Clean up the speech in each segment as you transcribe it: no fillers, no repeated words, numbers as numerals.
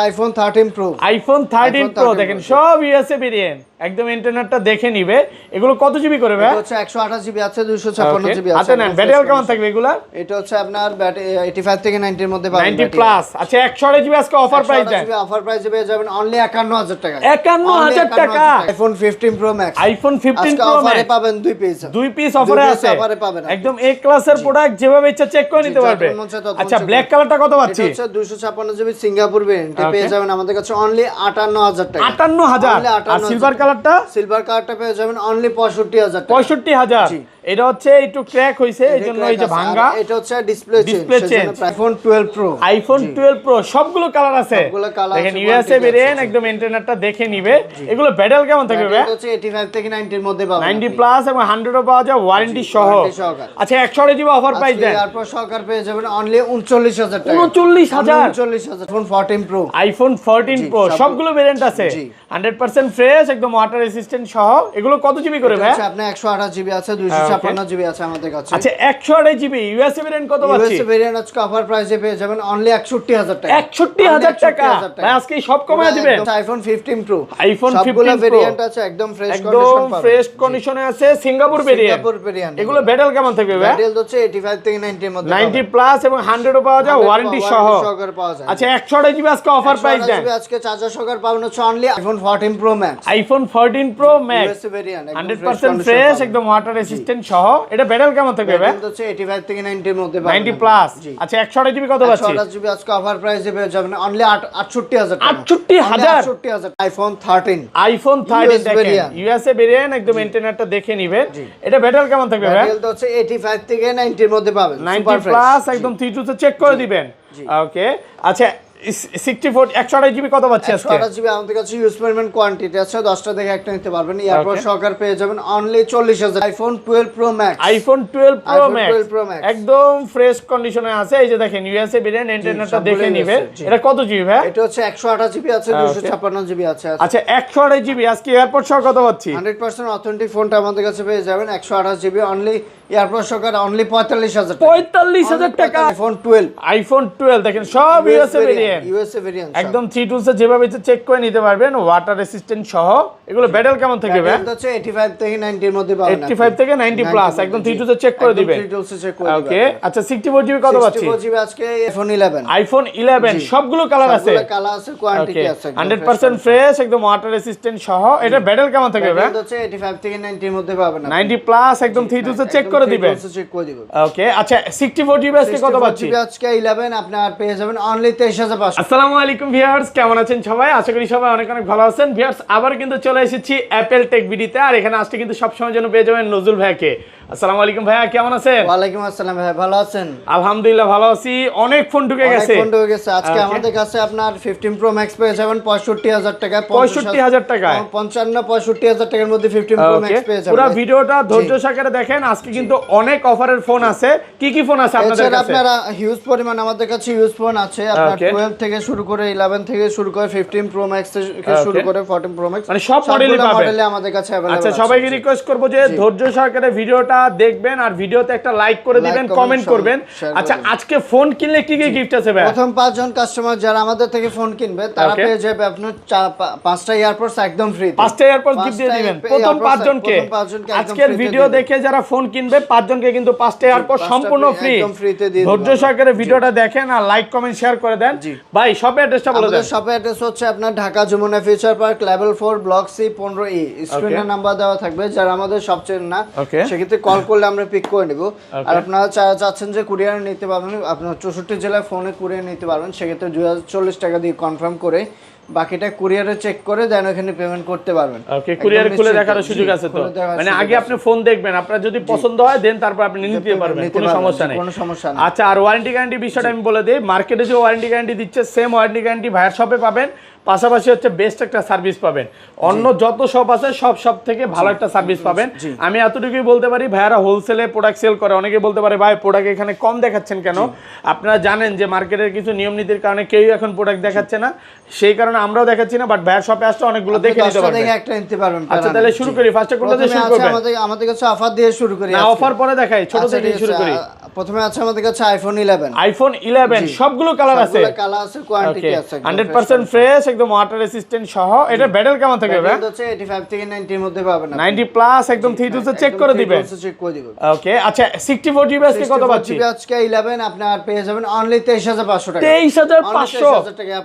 IPhone 13 pro দেখেন সব USA variant একদম ইন্টারনেটটা দেখে নিবে। এগুলো কত জিবি করে ভাই? এটা হচ্ছে 128 জিবি আছে, 256 জিবি আছে। আচ্ছা না ব্যাটারি কেমন থাকবে এগুলা? এটা হচ্ছে আপনার 85 থেকে 90 এর মধ্যে পাবেন। 90 প্লাস। আচ্ছা 128 জিবি আজকে অফার প্রাইস দেন। অফার প্রাইসে পেয়ে যাবেন অনলি 51000 টাকা। 51000 টাকা iPhone 15 pro max. IPhone 15 pro max অফারে পাবেন 2 পিস। 2 পিস অফারে আছে। অফারে পাবেন একদম এ ক্লাসের প্রোডাক্ট যেভাবে ইচ্ছা চেক করে নিতে পারবে। আচ্ছা ব্ল্যাক কালারটা কত পাচ্ছি? এটা হচ্ছে 256 জিবি সিঙ্গাপুর ভেরিয়েন্ট পেয়ে যাবেন আমাদের কাছে অনলি 58000 টাকা। 58000। আর সিলভার কালারটা? সিলভার কালারটা পেয়ে যাবেন অনলি 65000 টাকা। 65000। এটা হচ্ছে একটু ক্র্যাক হইছে এইজন্য এই যে ভাঙা। এটা হচ্ছে display change. IPhone 12 pro. IPhone 12 pro সবগুলো কালার আছে। দেখেন ইউএসএ ভেরিয়েন্ট একদম ইন্টারনেটটা দেখে নিবে। এগুলো ব্যাটারি কেমন থাকবে ভাই? এটা হচ্ছে 85 থেকে 90 এর মধ্যে পাবেন। 90 প্লাস এবং 100 ও পাওয়া যায় ওয়ারেন্টি সহ। আচ্ছা 100 জিবি অফার প্রাইস দেন। এরপর সরকার পেয়ে যাবেন অনলি 39000 টাকা। 39000। IPhone 14 pro. আইফোন 14 প্রো সবগুলো ভেরিয়েন্ট আছে। 100% ফ্রেশ একদম ওয়াটার রেসিস্ট্যান্ট সহ। এগুলো কত জিবি করে ভাই? আচ্ছা আপনি 128 জিবি আছে, 256 জিবি আছে আমাদের কাছে। আচ্ছা 128 জিবি ইউএসএ ভেরিয়েন্ট কত পাচ্ছি? ইউএসএ ভেরিয়েন্ট আজকে অফার প্রাইসে পেয়ে যাবেন অনলি 61000 টাকা। 61000 টাকা ভাই আজকে সব কমায় দিবেন। IPhone 15 pro. IPhone 15 pro variant আছে একদম ফ্রেশ কন্ডিশনে আছে। Singapore variant. এগুলো ব্যাটারি কেমন থাকবে ভাই? ব্যাটারি হচ্ছে 85 থেকে 90 এর মধ্যে 90 প্লাস এবং 100 ও পাওয়া যায় ওয়ারেন্টি সহ। আচ্ছা 128 জিবি আজকে অফার প্রাইস দেন। আজকে চার্জার সহকারে পাবেন হচ্ছে only iPhone 14 pro max. IPhone 14 pro max USA variant 100% fresh একদম ওয়াটার রেসিস্ট্যান্ট সহ। এটা ব্যাটারি কেমন থাকবে ভাই? এটা হচ্ছে 85 থেকে 90 এর মধ্যে পাবেন। 90 প্লাস। আচ্ছা 128 জিবি কত পাচ্ছি? 128 জিবি আজকে অফার প্রাইসে পেয়ে যাবেন অনলি 68000 টাকা। 68000। আইফোন 13। আইফোন 13 দেখেন ইউএসএ ভেরিয়েন্ট একদম ইন্টারনেটটা দেখে নিবে। এটা ব্যাটারি কেমন থাকবে ভাই? ব্যাটারি হচ্ছে 85 থেকে 90 এর মধ্যে পাবেন। 90 প্লাস একদম 32 তে চেক করে দিবেন। ওকে আচ্ছা 64 128 জিবি কত পাচ্ছি আজকে? 128 জিবি আমাদের কাছে ইউজ পরিমাণ কোয়ান্টিটি আছে, 10টা দেখে একটা নিতে পারবেন। এরপর সরকার পেয়ে যাবেন only 40000 iPhone 12 pro max. IPhone 12 pro max একদম ফ্রেশ কন্ডিশনে আছে। এই যে দেখেন ইউএসএ ভেরিয়েন্ট ইন্টারনেটটা দেখে নিবে। এটা কত জিবি ভাই? এটা হচ্ছে 128 জিবি আছে, 256 জিবি আছে। আচ্ছা 128 জিবি আজকে এয়ারপোর্ট সহ কত পাচ্ছি? 100% অথেন্টিক ফোনটা আমাদের কাছে পেয়ে যাবেন 128 জিবি অনলি এয়ারপোর্ট সরকার অনলি 45000 টাকা। 45000 টাকা আইফোন 12 দেখেন সব ইউএসএ ভেরিয়েন্ট একদম 3 টুলস যেভাবে চেক করে নিতে পারবেন ওয়াটার রেসিস্ট্যান্ট সহ। এগুলো ব্যাটারি কেমন থাকবে ভাই? এটা হচ্ছে 85 থেকে 90 এর মধ্যে পাবেন। 85 থেকে 90 প্লাস একদম 3 টুলস চেক করে দিবেন। ওকে আচ্ছা 64 জিবি কত পাচ্ছি? 64 জিবি আজকে আইফোন 11 সবগুলো কালার আছে। সবগুলো কালার আছে, কোয়ান্টিটি আছে 100% ফ্রেশ একদম ওয়াটার রেসিস্ট্যান্ট সহ। এটা ব্যাটারি কেমন থাকবে ভাই? এটা হচ্ছে 85 থেকে 90 এর মধ্যে পাবেন। 90 প্লাস একদম 3 টুলস চেক করে দিবেন। ওকে আচ্ছা 64 জিবি আজকে কত পাচ্ছি? 64 জিবি আজকে 11 আপনার পেয়ে যাবেন অনলি 23500। আসসালামু আলাইকুম ভিউয়ার্স, কেমন আছেন সবাই? আশা করি সবাই অনেক অনেক ভালো আছেন। ভিউয়ার্স আবার কিন্তু চলে এসেছি অ্যাপল টেক ভিডিওতে। আর এখানে আসতে কিন্তু সব সময় জন্য পেয়ে যাবেন নজরুল ভাইকে। আসসালামু আলাইকুম ভাইয়া, কেমন আছেন? ওয়ালাইকুম আসসালাম ভাই, ভালো আছেন? আলহামদুলিল্লাহ ভালো আছি। অনেক ফোন ঢুকে গেছে। আজকে আমাদের কাছে আপনার 15 প্রো ম্যাক্স পেয়ে যাবেন 65000 টাকা। 65000 টাকা 55 65000 টাকার মধ্যে 15 প্রো ম্যাক্স পেয়ে যাবেন। পুরো ভিডিওটা ধৈর্য সহকারে দেখেন। আজকে কিন্তু অনেক অফারের ফোন আছে। কি কি ফোন আছে আপনাদের কাছে? আপনারা হিউজ পরিমাণ আমাদের কাছে হিউজ ফোন আছে। আপনার 12 থেকে শুরু করে 11 থেকে শুরু করে 15 প্রো ম্যাক্স থেকে শুরু করে 14 প্রো ম্যাক্স মানে সব মডেলই পাবেন। মডেলে আমাদের কাছে अवेलेबल আছে। আচ্ছা সবাইকে রিকোয়েস্ট করব যে ধৈর্য সহকারে ভিডিওটা দেখবেন আর ভিডিওতে একটা লাইক করে দিবেন, কমেন্ট করবেন। আচ্ছা আজকে ফোন কিনলে কি কি গিফট আছে ভাই? প্রথম 5 জন কাস্টমার যারা আমাদের থেকে ফোন কিনবে তারা পেয়ে যাবে আপনার 5টা এয়ারপোর্টস একদম ফ্রি। 5টা এয়ারপোর্টস গিফট দিয়ে দিবেন প্রথম 5 জনকে। আজকের ভিডিও দেখে যারা ফোন কিনবে 5 জনকে কিন্তু 5টা এয়ারপোর্টস সম্পূর্ণ ফ্রি একদম ফ্রিতে দিয়ে দিবেন। ধৈর্য সহকারে ভিডিওটা দেখেন আর লাইক কমেন্ট শেয়ার করে দেন। ভাই শপের অ্যাড্রেসটা বলে দেন। আমাদের শপের অ্যাড্রেস হচ্ছে আপনার Dhaka Jamuna future park level 4 block C 15E। স্ক্রিনে নাম্বার দেওয়া থাকবে, যারা আমাদের সব চেনেন না সেক্ষেত্রে কল করলে আমরা পিক করে নেব। আর আপনারা চাচ্ছেন যে কুরিয়ার নিতে পারবেন, আপনার 64 জেলায় ফোনে কুরিয়ার নিতে পারবেন, সেক্ষেত্রে 2040 টাকা দিয়ে কনফার্ম করে বাকিটা কুরিয়ারে চেক করে দেন ওখানে পেমেন্ট করতে পারবেন। ওকে কুরিয়ার খুলে দেখার সুযোগ আছে তো? মানে আগে আপনি ফোন দেখবেন, আপনার যদি পছন্দ হয় দেন তারপর আপনি নিতে পারবেন, কোনো সমস্যা নেই। আচ্ছা আর ওয়ারেন্টি গ্যারান্টি বিষয়টা আমি বলে দেই। মার্কেটে যে ওয়ারেন্টি গ্যারান্টি দিচ্ছে সেম ওয়ারেন্টি গ্যারান্টি ভাইয়ার শপে পাবেন। পাশাপাশি হচ্ছে বেস্ট একটা সার্ভিস পাবেন। অন্য যত শপ আছে সব থেকে ভালো একটা সার্ভিস পাবেন। আমি এতটুকুই বলতে পারি, ভাইয়ারা হোলসেলে প্রোডাক্ট সেল করে। অনেকে বলতে পারে ভাই প্রোডাক্ট এখানে কম দেখাচ্ছেন কেন? আপনারা জানেন যে মার্কেটের কিছু নিয়ম নীতির কারণে কেউ এখন প্রোডাক্ট দেখাচ্ছে না, সেই কারণে আমরাও দেখাচ্ছি না। বাট ভাইয়ার শপে আসলে অনেকগুলো দেখে নিতে পারবেন। আচ্ছা তাহলে শুরু করি। ফার্স্টে কোনটা দিয়ে শুরু করবেন? আমাদের কাছে অফার দিয়ে শুরু করি। না অফার পরে দেখাই, ছোট থেকে শুরু করি। প্রথমে আছে আমাদের কাছে আইফোন 11। আইফোন 11 সবগুলো কালার আছে, সবগুলো কালার আছে, কোয়ান্টিটি আছে, 100% ফ্রেশ, একদম ওয়াটার রেসিস্ট্যান্ট সহ। এটা ব্যাটেল কেমন থাকবে ভাই? এটা হচ্ছে 85 থেকে 90 এর মধ্যে পাবেন, 90 প্লাস একদম 3 চেক করে দিবেন। ওকে, আচ্ছা 64 জিবি আজকে কত পাচ্ছি? আজকে 11 আপনার পেয়ে যাবেন অনলি 23500 টাকা। 23500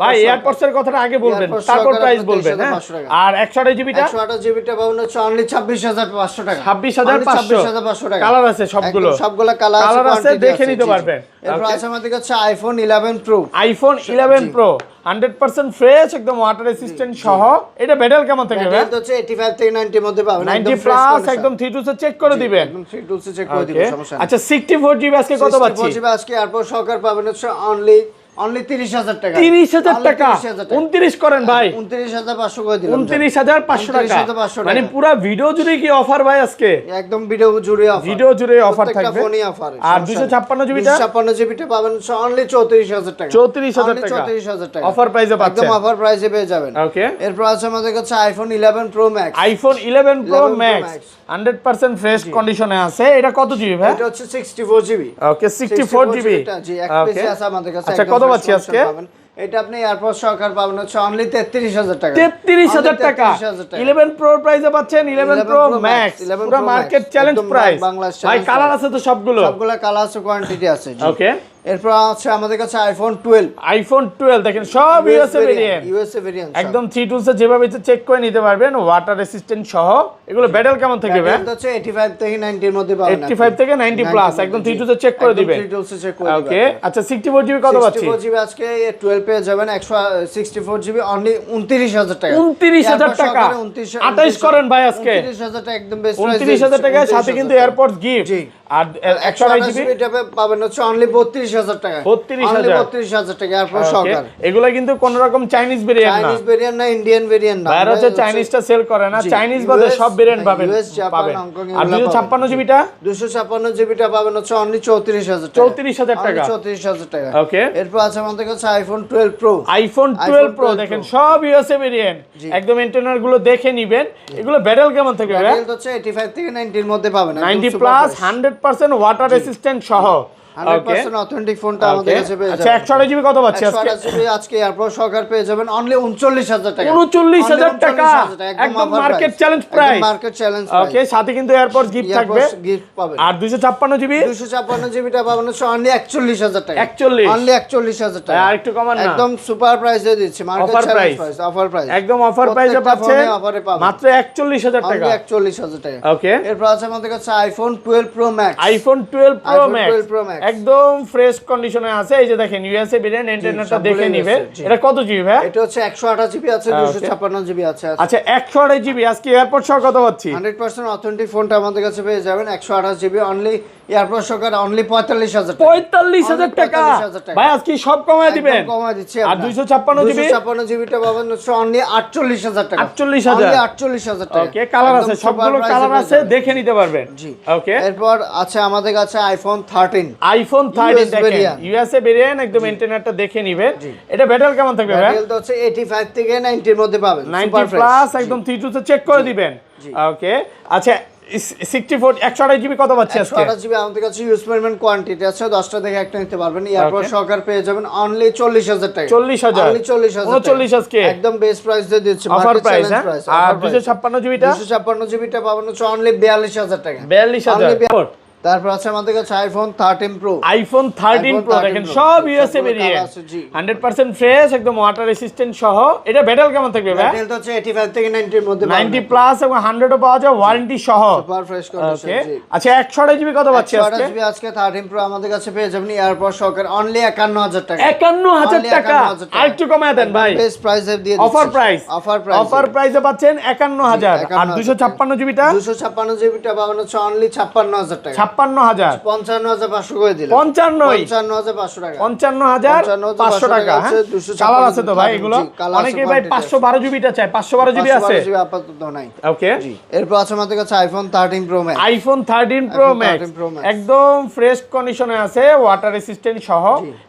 ভাই, এয়ারপডস এর কথাটা আগে বলবেন, তারপর প্রাইস বলবেন। আর 128 জিবিটা? 128 জিবিটা পাবেন হচ্ছে অনলি 26500 টাকা। 26500 টাকা। কালার আছে সবগুলো কালার আছে, দেখে নিতে পারবেন। এরপর আছে আমাদের কাছে iPhone 11 pro. IPhone 11 pro 100% fresh, একদম ওয়াটার রেসিস্ট্যান্ট সহ। এটা ব্যাটেল কেমন থাকবে ভাই? এটা হচ্ছে 85 থেকে 90 এর মধ্যে পাবেন, 90 প্লাস একদম 3 চেক করে দিবেন, একদম 3 চেক করে দিবেন, সমস্যা নেই। আচ্ছা 64 জিবি আজকে কত পাচ্ছি? 64 জিবি আজকে এয়ারপড সহকারে পাবেন হচ্ছে অনলি 30000 টাকা। 30000 টাকা 29 করেন ভাই, 29500 করে দিলাম, 29500 টাকা। মানে পুরো ভিডিও জুড়ে কি অফার ভাই আজকে? একদম ভিডিও জুড়ে অফার, ভিডিও জুড়ে অফার থাকবে। প্রত্যেকটা ফোনই অফার। আর 256 জিবিটা? 256 জিবিটা পাবেন অনলি 34000 টাকা। 34000 টাকা 34000 টাকা অফার প্রাইসে পাচ্ছেন, একদম অফার প্রাইসে পেয়ে যাবেন। ওকে, এরপর আছে আমাদের কাছে iPhone 11 pro max. IPhone 11 pro max 100% fresh কন্ডিশনে আছে। এটা কত জিবি ভাই? এটা হচ্ছে 64 জিবি। ওকে 64 জিবি, জি, এক পিস আছে আমাদের কাছে। আচ্ছা কত পাচ্ছি আজকে? এটা আপনি এয়ারপড সহকারে পাবেন হচ্ছে অনলি 33000 টাকা। 33000 টাকা 11 প্রো প্রাইসে পাচ্ছেন, 11 প্রো ম্যাক্স পুরো মার্কেট চ্যালেঞ্জ প্রাইস। ভাই কালার আছে তো সবগুলো কালার আছে, কোয়ান্টিটি আছে। ওকে, এরপর আছে আমাদের কাছে আইফোন 12। আইফোন 12 দেখেন সব ইউএসএ ভেরিয়েন্ট, একদম 3 টুলসে যেভাবে চেক করে নিতে পারবেন, ওয়াটার রেসিস্ট্যান্ট সহ। এগুলো ব্যাটেল কেমন থাকবে ভাই? এটা হচ্ছে 85 থেকে 90 এর মধ্যে পাবেন, 85 থেকে 90 প্লাস একদম 3 টুলসে চেক করে দিবেন। ওকে, আচ্ছা 64 জিবি কত পাচ্ছি? 64 জিবি আজকে 12 পেয়ে যাবেন 164 জিবি অনলি 29000 টাকা। 29000 টাকা 28 করেন ভাই আজকে। 29000 টাকা একদম বেস্ট প্রাইস। 29000 টাকা সাথে কিন্তু এয়ারপডস গিফট। আর 128 জিবি এটা পাবেন হচ্ছে অনলি 32000 টাকা। 32000 টাকা এয়ারপড সহকারে। এগুলো কিন্তু কোন রকম চাইনিজ ভেরিয়েন্ট না, চাইনিজ ভেরিয়েন্ট না, ইন্ডিয়ান ভেরিয়েন্ট না। বাইরে হচ্ছে চাইনিজটা সেল করে না, চাইনিজ বাদে সব ভেরিয়েন্ট পাবেন। আর 256 জিবিটা? 256 জিবিটা পাবেন হচ্ছে অনলি 34000 টাকা। 34000 টাকা 34000 টাকা। ওকে, এরপর আছে আমাদের কাছে আইফোন 12 প্রো। আইফোন 12 প্রো দেখেন সব ইউএসএ ভেরিয়েন্ট, একদম ইন্টারনাল গুলো দেখে নেবেন। এগুলো ব্যাটেল কেমন থাকবে ভাই? ব্যাটেল হচ্ছে 85 থেকে 90 এর মধ্যে পাবেন, 90 প্লাস 100% ওয়াটার রেসিস্ট্যান্ট সহ। 100% অথেন্টিক ফোনটা আমাদের কাছে পেয়ে যাবেন। আচ্ছা 128 জিবি কত পাচ্ছি আজকে? 128 জিবি আজকে এয়ারপড সহকারে পেয়ে যাবেন অনলি 39000 টাকা। 39000 টাকা একদম মার্কেট চ্যালেঞ্জ প্রাইস। একদম মার্কেট চ্যালেঞ্জ প্রাইস। ওকে, সাথে কিন্তু এয়ারপডস গিফট থাকবে, গিফট পাবেন। আর 256 জিবি? 256 জিবিটা পাবেন হচ্ছে অনলি 41000 টাকা। 41 অনলি 41000 টাকা। আর একটু কমান না, একদম সুপার প্রাইসে দিচ্ছি, market challenge price, offer price, একদম অফার প্রাইসে পাচ্ছেন মাত্র 41000 টাকা। অনলি 41000 টাকা। ওকে, এরপর আছে আমাদের কাছে iPhone 12 pro max. IPhone 12 pro max একদম ফ্রেশ কন্ডিশনে আছে। এই যে দেখেন ইউএসএ ভেরিয়েন্ট, ইন্টারনেটটা দেখে নেবেন। এটা কত জিবি ভাই? এটা হচ্ছে 128 জিবি আছে, 256 জিবি আছে। আচ্ছা 128 জিবি আজকে এয়ারপড সহ কত পাচ্ছি? 100% অথেন্টিক ফোনটা আমাদের কাছে পেয়ে যাবেন 128 জিবি অনলি এয়ারপড সহকারে অনলি 45000 টাকা। 45000 টাকা ভাই আজকে সব কমায় দিবেন, কমায় দিচ্ছি। আর 256 জিবি? 256 জিবিটা পাবেন হচ্ছে অনলি 48000 টাকা। 48000 টাকা। ওকে, কালার আছে, সবগুলো কালার আছে, দেখে নিতে পারবেন। জি, ওকে। এরপর আছে আমাদের কাছে আইফোন 13। আইফোন 13 দেখেন ইউএসএ ভেরিয়েন্ট, একদম ইন্টারনেটটা দেখে নেবেন। এটা ব্যাটেল কেমন থাকবে ভাই? ব্যাটেল তো হচ্ছে 85 থেকে 90 এর মধ্যে পাবেন, 90 প্লাস একদম 3 চেক করে দিবেন। ওকে, আচ্ছা 128 জিবি কত পাচ্ছি আজকে? 128 জিবি আমাদের কাছে ইউজ পরিমাণ কোয়ান্টিটি আছে, 10টা থেকে একটা নিতে পারবেন। এয়ারপড সহকারে পেয়ে যাবেন অনলি 40000 টাকা। 40000 অনলি 40000 39 আজকে একদম বেস্ট প্রাইস দিয়ে দিচ্ছি, offer market price. Challenge price. আর 256 জিবিটা? 256 জিবিটা পাবেন হচ্ছে অনলি 42000 টাকা। 42000। তারপর আছে আমাদের কাছে আইফোন 13 প্রো। আইফোন 13 প্রো দেখেন সব ইউএসএ ভেরিয়েন্ট, 100% ফ্রেশ, একদম ওয়াটার রেসিস্ট্যান্ট সহ। এটা ব্যাটেল কেমন থাকবে ভাই? ব্যাটেল তো হচ্ছে 85 থেকে 90 এর মধ্যে 90 প্লাস এবং 100 ও পাওয়া যায় ওয়ারেন্টি সহ, সুপার ফ্রেশ কন্ডিশন। ওকে, আচ্ছা 128 জিবি কত পাচ্ছি আজকে? 128 জিবি আজকে 13 প্রো আমাদের কাছে পেয়ে যাবেন এয়ারপড সহকারে অনলি 51000 টাকা। 51000 টাকা আর একটু কমায় দেন ভাই, বেস্ট প্রাইসে দিয়ে দিচ্ছি, অফার প্রাইস। অফার প্রাইসে পাচ্ছেন 51000। আর 256 জিবিটা? 256 জিবিটা পাবেন হচ্ছে অনলি 56000 টাকা। 56000 55500 করে দিলাম। 55500 টাকা। 55500 টাকা। হ্যাঁ, কালার আছে তো ভাই এগুলো? অনেকে ভাই 512 জিবিটা চায়, 512 জিবি আছে? 512 জিবি আপাতত নাই। ওকে, এরপর আছে আমাদের কাছে iPhone 13 pro max. IPhone 13 pro max একদম ফ্রেশ কন্ডিশনে আছে, ওয়াটার রেসিস্ট্যান্ট সহ।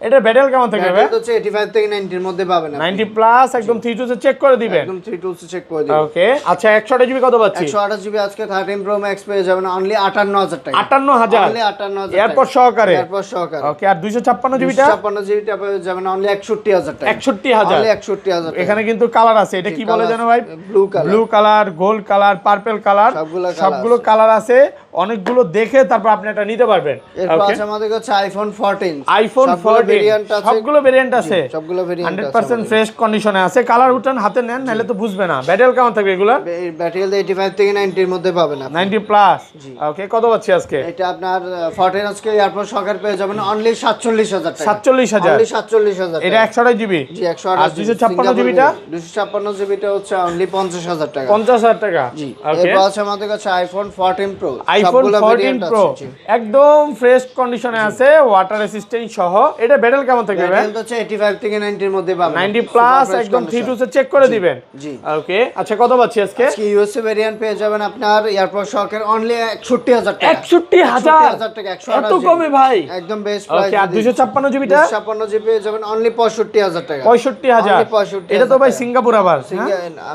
এটা ব্যাটেল কেমন থাকবে ভাই? এটা হচ্ছে 85 থেকে 90 এর মধ্যে পাবেন, 90 প্লাস একদম 3 চেক করে দিবেন, একদম 3 চেক করে দিবেন। ওকে, আচ্ছা 128 জিবি কত পাচ্ছি? 128 জিবি আজকে 13 প্রো ম্যাক্স পেয়ে যাবেন অনলি 58000 টাকা। 58,000 অনলি 58,000 এয়ারপড সহকারে ওকে আর 256 জিবিটা 256 জিবিটা পেয়ে যাবেন অনলি 61,000 টাকা 61,000 অনলি 61,000 টাকা। এখানে কিন্তু কালার আছে, এটা কি বলে জানো ভাই? Blue colour, gold colour, purple colour, সবগুলো কালার আছে, অনেকগুলো দেখে তারপর আপনি এটা নিতে পারবেন। এরপর আছে আমাদের কাছে আইফোন 14 ভেরিয়েন্ট আছে, সবগুলো ভেরিয়েন্ট আছে, সবগুলো ভেরিয়েন্ট 100% ফ্রেশ কন্ডিশনে আছে। কালার উঠান হাতে নেন, নাহলে তো বুঝবে না। ব্যাটারি কেমন থাকবে এগুলা? ব্যাটারি 85 থেকে 90 এর মধ্যে পাবেন আপনি। 90 প্লাস। ওকে, কত পাচ্ছি আজকে? এটা আপনার 14 আজকে এয়ারপোর্ট সহকার পেয়ে যাবেন অনলি 47,000 টাকা। 47,000 অনলি 47,000 এটা 128 জিবি। জি 128 আর 256 জিবিটা 256 জিবিটা হচ্ছে অনলি 50,000 টাকা। 50,000 টাকা। জি ওকে, এরপর আছে আমাদের কাছে আইফোন 14 প্রো। আইফোন 14 প্রো একদম ফ্রেশ কন্ডিশনে আছে, ওয়াটার রেসিস্ট্যান্ট সহ। এটা ব্যাটারি কেমন থাকবে? ব্যাটারি হচ্ছে 85 থেকে 90 এর মধ্যে পাবেন। 90 প্লাস একদম 3 2 চেক করে দিবেন। জি ওকে, আচ্ছা কত পাচ্ছি আজকে? আজকে ইউএসএ ভেরিয়েন্ট পেয়ে যাবেন আপনার এয়ারপোর্ট সহকারে অনলি 61,000 টাকা। 61,000 টাকা। এত কমে ভাই? একদম বেস্ট প্রাইস। ওকে, আর 256 জিবিটা 256 জিবি পেয়ে যাবেন অনলি 65,000 টাকা। 65,000 এটা তো ভাই সিঙ্গাপুর আবার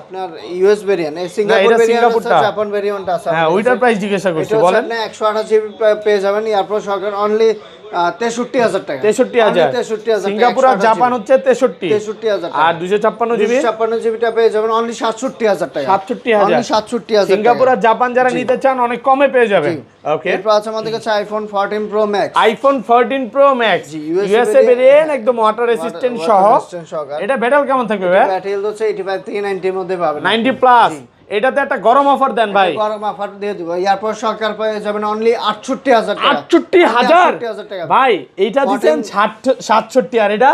আপনার ইউএস ভেরিয়েন্ট, এই সিঙ্গাপুর ভেরিয়েন্ট আছে, জাপান ভেরিয়েন্ট আছে। হ্যাঁ, ওইটার প্রাইস জিজ্ঞাসা করছি, বলেন। আপনি 128 জিবি পেয়ে যাবেন এয়ারপোর্ট সহকারে অনলি 63,000 টাকা। 63,000 সিঙ্গাপুর আর জাপান হচ্ছে 63,000 আর 256 জিবি 256 জিবিটা পেয়ে যাবেন অনলি 67,000 টাকা। 67,000 67,000 সিঙ্গাপুর আর জাপান যারা নিতে চান অনেক কমে পেয়ে যাবেন। ওকে, এরপর আছে আমাদের কাছে iPhone 14 pro max. IPhone 14 pro max USA variant একদম ওয়াটার রেসিস্ট্যান্ট সহ। এটা ব্যাটারি কেমন থাকবে ভাই? ব্যাটারি হচ্ছে 85 থেকে 90 এর মধ্যে পাবেন। 90 প্লাস। এটাতে একটা গরম অফার দেন ভাই। গরম অফার দিয়ে দিব। এরপর সরকার পেয়ে যাবেন অনলি 68,000 টাকা। 68,000 টাকা ভাই। এইটা দিবেন 67 আর এটা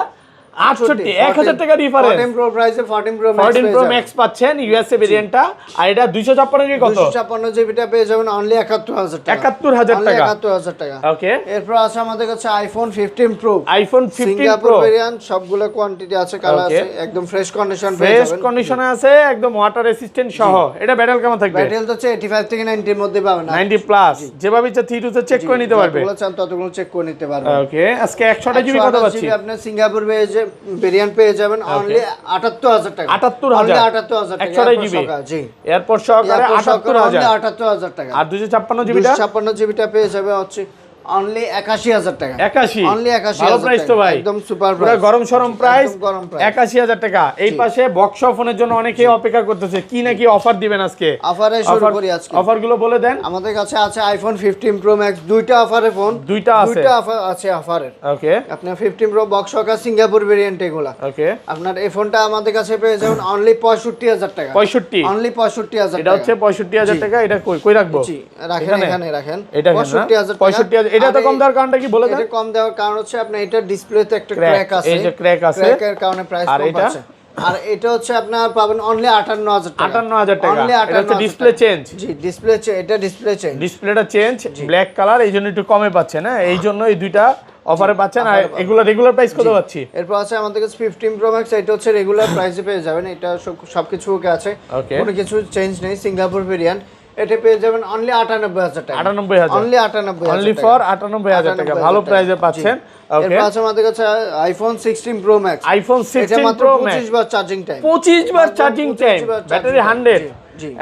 68, 1,000 টাকা ডিফারেন্স। 14 প্রো প্রাইসে 14 প্রো ম্যাক্স 14 প্রো ম্যাক্স পাচ্ছেন ইউএসএ ভেরিয়েন্টটা। আর এটা 256 জিবি কত? 256 জিবিটা পেয়ে যাবেন অনলি 71,000 টাকা। 71,000 টাকা। 71,000 টাকা। ওকে, এরপর আছে আমাদের কাছে iPhone 15 pro. IPhone 15 Singapore pro variant, সবগুলো কোয়ান্টিটি আছে, কালার আছে, একদম ফ্রেশ কন্ডিশন পেয়ে যাবেন। ফ্রেশ কন্ডিশনে আছে, একদম ওয়াটার রেসিস্ট্যান্ট সহ। এটা ব্যাটারি কেমন থাকবে? ব্যাটারি হচ্ছে 85 থেকে 90 এর মধ্যে পাবেন। 90 প্লাস। যেভাবে ইচ্ছা 3 2 চেক করে নিতে পারবে। যতগুলো চান ততগুলো চেক করে নিতে পারবেন। ওকে, আজকে 128 জিবি কত পাচ্ছি? আপনি সিঙ্গাপুর ভেরিয়েন্ট পেয়ে যাবেন অনলি 78,000 টাকা। 78,000 78,000 টাকা। 128 জিবি। জি এয়ারপোর্ট সহকারে 78,000 78,000 টাকা। আর 256 জিবিটা 256 জিবিটা পেয়ে যাবে হচ্ছে অনলি 81,000 টাকা। 81 অনলি 81,000 ভালো প্রাইস তো ভাই, একদম সুপার পুরো প্রাইস, গরম শরম প্রাইস। 81,000 টাকা। এই পাশে বক্স ফোনের জন্য অনেকেই অপেক্ষা করতেছে, কি নাকি অফার দিবেন আজকে? অফারে শুরু করি আজকে। অফারগুলো বলে দেন। আমাদের কাছে আছে আইফোন 15 প্রো ম্যাক্স, দুইটা অফারে ফোন, দুইটা অফার আছে অফারের। ওকে, আপনার 15 প্রো বক্স সহকারে সিঙ্গাপুর ভেরিয়েন্ট এগুলা। ওকে, আপনার এই ফোনটা আমাদের কাছে পেয়ে যাবেন অনলি 65,000 টাকা। 65 অনলি 65,000 এটা হচ্ছে 65,000 টাকা। এটা কই রাখবো? জি রাখেন, এখানে রাখেন। এটা 65,000 টাকা। 65,000 এটা তো কম দেওয়ার কারণটা কি বলে দেন? এটা কম দেওয়ার কারণ হচ্ছে আপনার এটা ডিসপ্লেতে একটা ক্র্যাক আছে, এই যে ক্র্যাক আছে, ক্র্যাকের কারণে প্রাইস কম আছে। আর এটা হচ্ছে আপনার পাবেন অনলি 58,000 টাকা। 58,000 টাকা। অনলি এটা হচ্ছে ডিসপ্লে চেঞ্জ। জি ডিসপ্লে এটা ডিসপ্লে চেঞ্জ, ডিসপ্লেটা চেঞ্জ, ব্ল্যাক কালার, এই জন্য একটু কমে পাচ্ছেন। হ্যাঁ, এই জন্য এই দুইটা অফারে পাচ্ছেন। আর এগুলো রেগুলার প্রাইস কত পাচ্ছি? এরপর আছে আমাদের কাছে 15 প্রো ম্যাক্স, এটা হচ্ছে রেগুলার প্রাইসে পেয়ে যাবেন। এটা সবকিছু ওকে আছে, কোনো কিছু চেঞ্জ নেই। সিঙ্গাপুর ভেরিয়েন্ট এটা পেয়ে যাবেন অনলি 98,000 টাকা। 98,000 অনলি 98,000 অনলি ফর 98,000 টাকা। ভালো প্রাইসে পাচ্ছেন। ওকে, এরপর আছে আমাদের কাছে iPhone 16 pro max. IPhone 16 pro max 25 বার চার্জিং টাইম, 25 বার চার্জিং টাইম, ব্যাটারি 100,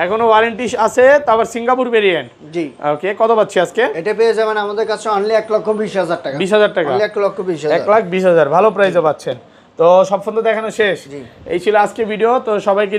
এখনো ওয়ারেন্টি আছে। তারপর সিঙ্গাপুর ভেরিয়েন্ট। জি ওকে, কত পাচ্ছি আজকে? এটা পেয়ে যাবেন আমাদের কাছে অনলি 1,20,000 টাকা। 20,000 টাকা। অনলি 1,20,000। 1,20,000 ভালো প্রাইসে পাচ্ছেন। তো সব ফোন তো দেখানো শেষ। এই ছিল আজকে ভিডিও। তো সবাইকে